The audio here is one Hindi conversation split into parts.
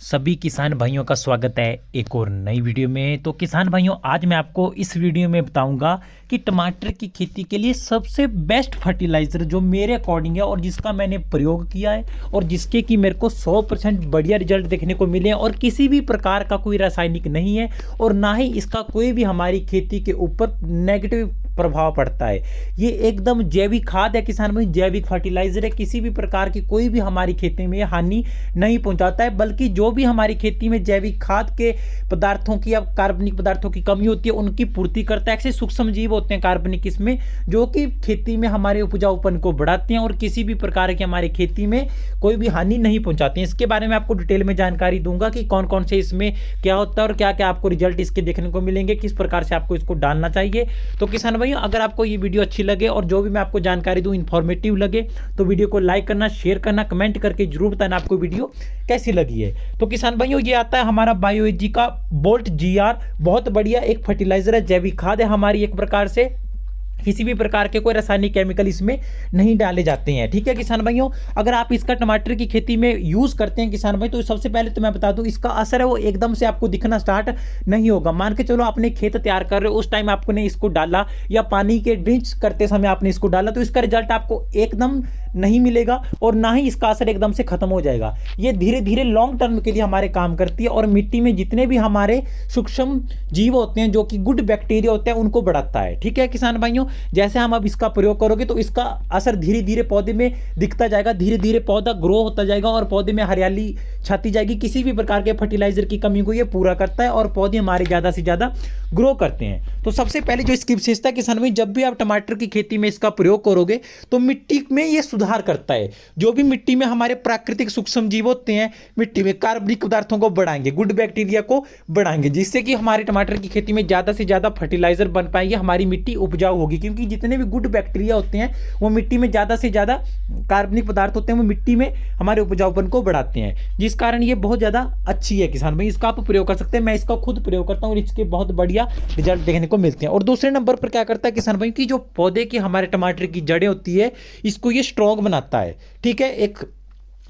सभी किसान भाइयों का स्वागत है एक और नई वीडियो में। तो किसान भाइयों, आज मैं आपको इस वीडियो में बताऊंगा कि टमाटर की खेती के लिए सबसे बेस्ट फर्टिलाइज़र जो मेरे अकॉर्डिंग है और जिसका मैंने प्रयोग किया है और जिसके कि मेरे को 100% बढ़िया रिजल्ट देखने को मिले हैं और किसी भी प्रकार का कोई रासायनिक नहीं है और ना ही इसका कोई भी हमारी खेती के ऊपर नेगेटिव प्रभाव पड़ता है। ये एकदम जैविक खाद है किसान भाई, जैविक फर्टिलाइजर है। किसी भी प्रकार की कोई भी हमारी खेती में हानि नहीं पहुंचाता है, बल्कि जो भी हमारी खेती में जैविक खाद के पदार्थों की या कार्बनिक पदार्थों की कमी होती है उनकी पूर्ति करता है। ऐसे सूक्ष्म जीव होते हैं कार्बनिक इसमें, जो कि खेती में हमारे उपजाऊपन को बढ़ाते हैं और किसी भी प्रकार की हमारी खेती में कोई भी हानि नहीं पहुंचाते हैं। इसके बारे में आपको डिटेल में जानकारी दूंगा कि कौन कौन से इसमें क्या होता है और क्या क्या आपको रिजल्ट इसके देखने को मिलेंगे, किस प्रकार से आपको इसको डालना चाहिए। तो किसान भाई, अगर आपको ये वीडियो अच्छी लगे और जो भी मैं आपको जानकारी दूं इन्फॉर्मेटिव लगे तो वीडियो को लाइक करना, शेयर करना, कमेंट करके जरूर बताना आपको वीडियो कैसी लगी है। तो किसान भाइयों, ये आता है हमारा बायोएजी का बोल्ट जीआर, बहुत बढ़िया एक फर्टिलाइजर है, जैविक खाद है हमारी। एक प्रकार से किसी भी प्रकार के कोई रासायनिक केमिकल इसमें नहीं डाले जाते हैं। ठीक है किसान भाइयों, अगर आप इसका टमाटर की खेती में यूज करते हैं किसान भाई, तो सबसे पहले तो मैं बता दूं इसका असर है वो एकदम से आपको दिखना स्टार्ट नहीं होगा। मान के चलो आपने खेत तैयार कर रहे हो, उस टाइम आपने इसको डाला या पानी के ड्रिंच करते समय आपने इसको डाला, तो इसका रिजल्ट आपको एकदम नहीं मिलेगा और ना ही इसका असर एकदम से खत्म हो जाएगा। ये धीरे धीरे लॉन्ग टर्म के लिए हमारे काम करती है और मिट्टी में जितने भी हमारे सूक्ष्म जीव होते हैं जो कि गुड बैक्टीरिया होते हैं उनको बढ़ाता है। ठीक है किसान भाइयों, जैसे हम अब इसका प्रयोग करोगे तो इसका असर धीरे धीरे पौधे में दिखता जाएगा, धीरे धीरे पौधा ग्रो होता जाएगा और पौधे में हरियाली छाती जाएगी। किसी भी प्रकार के फर्टिलाइजर की कमी को ये पूरा करता है और पौधे हमारे ज्यादा से ज्यादा ग्रो करते हैं। तो सबसे पहले जो इसकी विशेषता किसान भाई, जब भी आप टमाटर की खेती में इसका प्रयोग करोगे तो मिट्टी में ये सुधार करता है। जो भी मिट्टी में हमारे प्राकृतिक सूक्ष्म जीव होते हैं मिट्टी में कार्बनिक पदार्थों को बढ़ाएंगे, गुड बैक्टीरिया को बढ़ाएंगे, जिससे कि हमारे टमाटर की खेती में ज्यादा से ज्यादा फर्टिलाइजर बन पाएंगे, हमारी मिट्टी उपजाऊ होगी। क्योंकि जितने भी गुड बैक्टीरिया होते हैं वो मिट्टी में ज्यादा से ज्यादा कार्बनिक पदार्थ होते हैं, वो मिट्टी में हमारे उपजाऊपन को बढ़ाते हैं, जिस कारण ये बहुत ज्यादा अच्छी है किसान भाई। इसका आप प्रयोग कर सकते हैं, मैं इसका खुद प्रयोग करता हूं और इसके बहुत बढ़िया रिजल्ट देखने को मिलते हैं। और दूसरे नंबर पर क्या करता है किसान भाई कि जो पौधे की हमारे टमाटर की जड़ें होती है इसको ये स्ट्रॉन्ग बनाता है। ठीक है, एक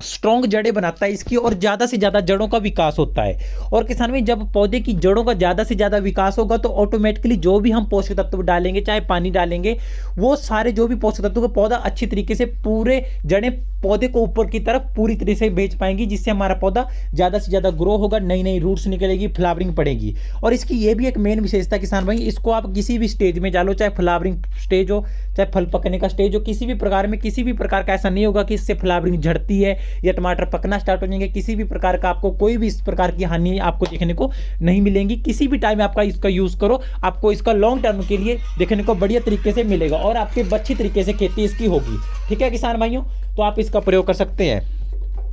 स्ट्रॉन्ग जड़ें बनाता है इसकी और ज़्यादा से ज़्यादा जड़ों का विकास होता है। और किसान में जब पौधे की जड़ों का ज़्यादा से ज़्यादा विकास होगा तो ऑटोमेटिकली जो भी हम पोषक तत्व डालेंगे, चाहे पानी डालेंगे, वो सारे जो भी पोषक तत्व को पौधा अच्छी तरीके से पूरे जड़ें पौधे को ऊपर की तरफ पूरी तरह से भेज पाएंगी, जिससे हमारा पौधा ज़्यादा से ज़्यादा ग्रो होगा, नई नई रूट्स निकलेगी, फ्लावरिंग पड़ेगी। और इसकी ये भी एक मेन विशेषता किसान भाई, इसको आप किसी भी स्टेज में डालो, चाहे फ्लावरिंग स्टेज हो, चाहे फल पकने का स्टेज हो, किसी भी प्रकार में किसी भी प्रकार का ऐसा नहीं होगा कि इससे फ्लावरिंग झड़ती है या टमाटर पकना स्टार्ट हो जाएंगे। किसी भी प्रकार का आपको कोई भी इस प्रकार की हानि आपको देखने को नहीं मिलेंगी। किसी भी टाइम आपका इसका यूज करो, आपको इसका लॉन्ग टर्म के लिए देखने को बढ़िया तरीके से मिलेगा और आपके अच्छी तरीके से खेती इसकी होगी। ठीक है किसान भाइयों, तो आप इसका प्रयोग कर सकते हैं।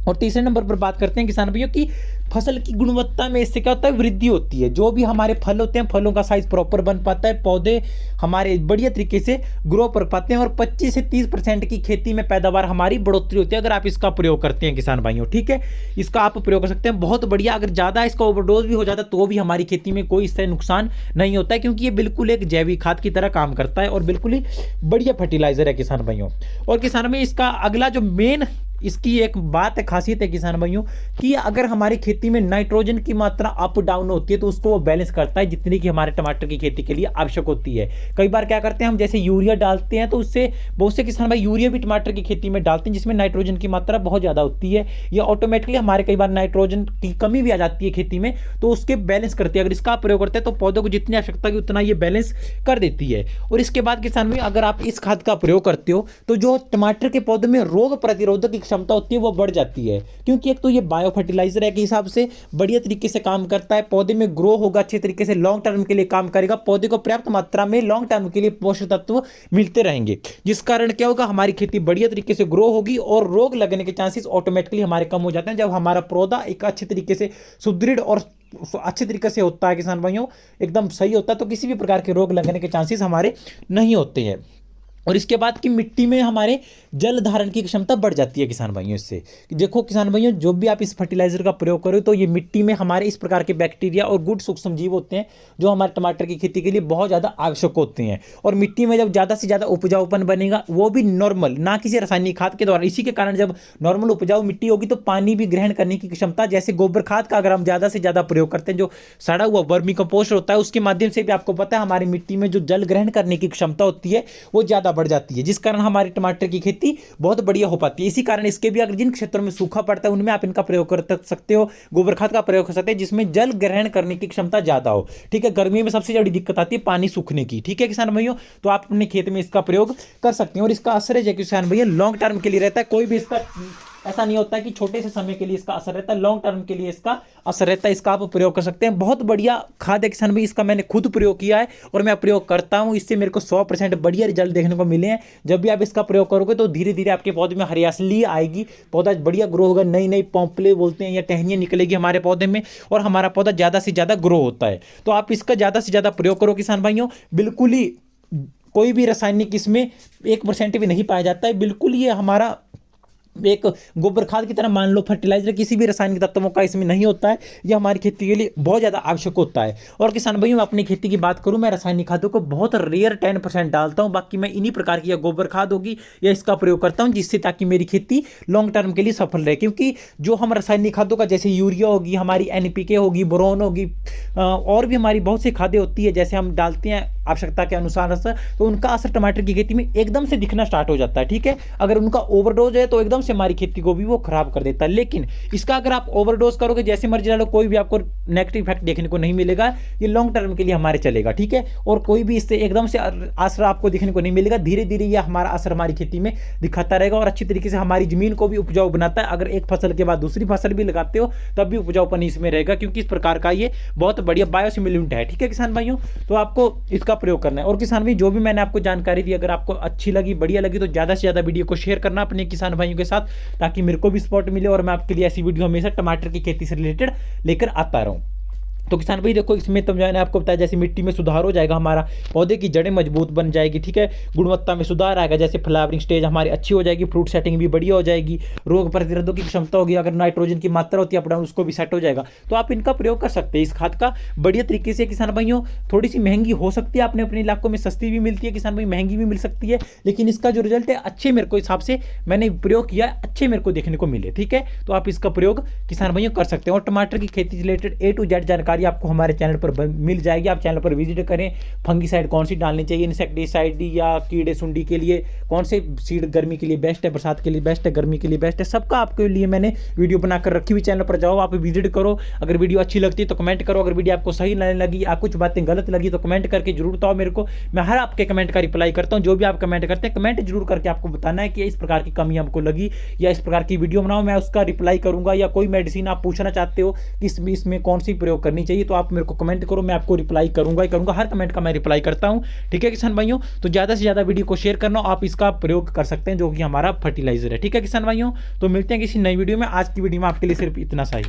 और तीसरे नंबर पर बात करते हैं किसान भाइयों की फसल की गुणवत्ता में इससे क्या होता है, वृद्धि होती है। जो भी हमारे फल होते हैं फलों का साइज प्रॉपर बन पाता है, पौधे हमारे बढ़िया तरीके से ग्रो कर पाते हैं और 25 से 30% की खेती में पैदावार हमारी बढ़ोतरी होती है अगर आप इसका प्रयोग करते हैं किसान भाइयों। ठीक है, इसका आप प्रयोग कर सकते हैं, बहुत बढ़िया। अगर ज़्यादा इसका ओवरडोज भी हो जाता है तो भी हमारी खेती में कोई इससे नुकसान नहीं होता है, क्योंकि ये बिल्कुल एक जैविक खाद की तरह काम करता है और बिल्कुल ही बढ़िया फर्टिलाइजर है किसान भाइयों। और किसान भाई, इसका अगला जो मेन इसकी एक बात है, खासियत है किसान भाइयों कि अगर हमारी खेती में नाइट्रोजन की मात्रा अप डाउन होती है तो उसको वो बैलेंस करता है जितनी कि हमारे टमाटर की खेती के लिए आवश्यक होती है। कई बार क्या करते हैं हम, जैसे यूरिया डालते हैं तो उससे बहुत से किसान भाई यूरिया भी टमाटर की खेती में डालते हैं जिसमें नाइट्रोजन की मात्रा बहुत ज़्यादा होती है, या ऑटोमेटिकली हमारे कई बार नाइट्रोजन की कमी भी आ जाती है खेती में, तो उसके बैलेंस करती है। अगर इसका प्रयोग करते हैं तो पौधों को जितनी आवश्यकता है उतना ये बैलेंस कर देती है। और इसके बाद किसान भाई, अगर आप इस खाद का प्रयोग करते हो तो जो टमाटर के पौधे में रोग प्रतिरोधक की क्षमता होती है वो बढ़ जाती है, क्योंकि एक तो ये बायो फर्टिलाइजर है के हिसाब से बढ़िया तरीके से काम करता है, पौधे में ग्रो होगा अच्छे तरीके से, लॉन्ग टर्म के लिए काम करेगा, पौधे को पर्याप्त मात्रा में लॉन्ग टर्म के लिए पोषक तत्व मिलते रहेंगे, जिस कारण क्या होगा, हमारी खेती बढ़िया तरीके से ग्रो होगी और रोग लगने के चांसेस ऑटोमेटिकली हमारे कम हो जाते हैं जब हमारा पौधा एक अच्छे तरीके से सुदृढ़ और अच्छे तरीके से होता है किसान भाइयों, एकदम सही होता है, तो किसी भी प्रकार के रोग लगने के चांसेस हमारे नहीं होते हैं। और इसके बाद की मिट्टी में हमारे जल धारण की क्षमता बढ़ जाती है किसान भाइयों इससे। देखो किसान भाइयों, जो भी आप इस फर्टिलाइजर का प्रयोग करो तो ये मिट्टी में हमारे इस प्रकार के बैक्टीरिया और गुड सूक्ष्म जीव होते हैं जो हमारे टमाटर की खेती के लिए बहुत ज़्यादा आवश्यक होते हैं। और मिट्टी में जब ज़्यादा से ज़्यादा उपजाऊपन बनेगा, वो भी नॉर्मल, ना किसी रासायनिक खाद के द्वारा। इसी के कारण जब नॉर्मल उपजाऊ मिट्टी होगी तो पानी भी ग्रहण करने की क्षमता, जैसे गोबर खाद का अगर हम ज़्यादा से ज़्यादा प्रयोग करते हैं, जो सड़ा हुआ वर्मी कंपोस्ट होता है, उसके माध्यम से भी आपको पता है हमारी मिट्टी में जो जल ग्रहण करने की क्षमता होती है वो ज़्यादा बढ़ जाती है, जिस कारण हमारे टमाटर की खेती बहुत बढ़िया हो पाती है। इसी कारण इसके भी अगर जिन क्षेत्रों में सूखा पड़ता है उनमें आप इनका प्रयोग कर सकते हो, गोबर खाद का प्रयोग कर सकते हैं जिसमें जल ग्रहण करने की क्षमता ज्यादा हो। ठीक है, गर्मी में सबसे बड़ी दिक्कत आती है पानी सूखने की। ठीक है किसान भाइयों, तो आप अपने खेत में इसका प्रयोग कर सकते हैं और इसका असर है किसान भैया लॉन्ग टर्म के लिए रहता है। कोई भी इसका ऐसा नहीं होता है कि छोटे से समय के लिए इसका असर रहता है, लॉन्ग टर्म के लिए इसका असर रहता है। इसका आप प्रयोग कर सकते हैं। बहुत बढ़िया खाद है किसान भाई, इसका मैंने खुद प्रयोग किया है और मैं प्रयोग करता हूं। इससे मेरे को 100% बढ़िया रिजल्ट देखने को मिले हैं। जब भी आप इसका प्रयोग करोगे तो धीरे धीरे आपके पौधे में हरियाली आएगी, पौधा बढ़िया ग्रो होगा, नई नई पॉम्पले बोलते हैं या टहनियाँ निकलेगी हमारे पौधे में और हमारा पौधा ज़्यादा से ज़्यादा ग्रो होता है। तो आप इसका ज़्यादा से ज़्यादा प्रयोग करो किसान भाइयों। बिल्कुल ही कोई भी रासायनिक इसमें 1% भी नहीं पाया जाता है। बिल्कुल ये हमारा एक गोबर खाद की तरह मान लो, फर्टिलाइजर किसी भी रासायनिक तत्वों का इसमें नहीं होता है। यह हमारी खेती के लिए बहुत ज़्यादा आवश्यक होता है। और किसान भाइयों, मैं अपनी खेती की बात करूं, मैं रासायनिक खादों को बहुत रेयर 10% डालता हूं। बाकी मैं इन्हीं प्रकार की या गोबर खाद होगी या इसका प्रयोग करता हूं, जिससे ताकि मेरी खेती लॉन्ग टर्म के लिए सफल रहे। क्योंकि जो हम रासायनिक खादों का जैसे यूरिया होगी, हमारी NPK होगी, बोरोन होगी, और भी हमारी बहुत सी खादें होती है जैसे हम डालते हैं आवश्यकता के अनुसार, तो उनका असर टमाटर की खेती में एकदम से दिखना स्टार्ट हो जाता है। ठीक है, अगर उनका ओवरडोज है तो एकदम से हमारी खेती को भी वो खराब कर देता है। लेकिन इसका अगर आप ओवरडोज करोगे, जैसे मर्जी डालो, कोई भी आपको नेगेटिव इफेक्ट देखने को नहीं मिलेगा। ये लॉन्ग टर्म के लिए हमारे चलेगा। ठीक है, और कोई भी इससे एकदम से असर आपको देखने को नहीं मिलेगा। धीरे धीरे यह हमारा असर हमारी खेती में दिखाता रहेगा और अच्छी तरीके से हमारी जमीन को भी उपजाऊ बनाता है। अगर एक फसल के बाद दूसरी फसल भी लगाते हो तब भी उपजाऊपन इसमें रहेगा, क्योंकि इस प्रकार का ये बहुत बढ़िया बायोसिमिलेंट है। ठीक है किसान भाइयों, तो आपको इसका प्रयोग करना है। और किसान भाई, जो भी मैंने आपको जानकारी दी, अगर आपको अच्छी लगी, बढ़िया लगी, तो ज़्यादा से ज़्यादा वीडियो को शेयर करना अपने किसान भाइयों के साथ, ताकि मेरे को भी सपोर्ट मिले और मैं आपके लिए ऐसी वीडियो हमेशा टमाटर की खेती से रिलेटेड लेकर आता रहूं। तो किसान भाई देखो, इसमें तो मैंने आपको बताया जैसे मिट्टी में सुधार हो जाएगा, हमारा पौधे की जड़ें मजबूत बन जाएगी। ठीक है, गुणवत्ता में सुधार आएगा, जैसे फ्लावरिंग स्टेज हमारी अच्छी हो जाएगी, फ्रूट सेटिंग भी बढ़िया हो जाएगी, रोग प्रतिरोधक की क्षमता होगी, अगर नाइट्रोजन की मात्रा होती है अप डाउन उसको भी सेट हो जाएगा। तो आप इनका प्रयोग कर सकते हैं इस खाद का बढ़िया तरीके से। किसान भाइयों, थोड़ी सी महंगी हो सकती है, अपने अपने इलाकों में सस्ती भी मिलती है किसान भाई, महंगी भी मिल सकती है, लेकिन इसका जो रिजल्ट है अच्छे मेरे को हिसाब से मैंने प्रयोग किया, अच्छे मेरे को देखने को मिले। ठीक है, तो आप इसका प्रयोग किसान भाइयों कर सकते हैं। और टमाटर की खेती से रिलेटेड A to Z जानकारी आपको हमारे चैनल पर मिल जाएगी। आप चैनल पर विजिट करें। फंगीसाइड कौन सी डालनी चाहिए, इंसेक्टिसाइड या कीड़े सुंडी के लिए कौन से सीड गर्मी के लिए बेस्ट है, बरसात के लिए बेस्ट है, गर्मी के लिए बेस्ट है, सबका आपके लिए मैंने वीडियो बनाकर रखी हुई। चैनल पर जाओ, आप विजिट करो। अगर वीडियो अच्छी लगती है तो कमेंट करो, अगर वीडियो आपको सही नहीं लगी या कुछ बातें गलत लगी तो कमेंट करके जरूर बताओ मेरे को। मैं हर आपके कमेंट का रिप्लाई करता हूँ। जो भी आप कमेंट करते हैं, कमेंट जरूर करके आपको बताना है कि इस प्रकार की कमी हमको लगी या इस प्रकार की वीडियो बनाओ, मैं उसका रिप्लाई करूंगा। या कोई मेडिसिन आप पूछना चाहते हो कि इसमें कौन सी प्रयोग करनी चाहिए, तो आप मेरे को कमेंट करो, मैं आपको रिप्लाई करूंगा ही करूंगा। हर कमेंट का मैं रिप्लाई करता हूं। ठीक है किसान भाइयों, तो ज्यादा से ज्यादा वीडियो को शेयर करना, आप इसका प्रयोग कर सकते हैं जो कि हमारा फर्टिलाइजर है। ठीक है किसान भाइयों, तो मिलते हैं किसी नई वीडियो में। आज की वीडियो में आपके लिए सिर्फ इतना सा ही।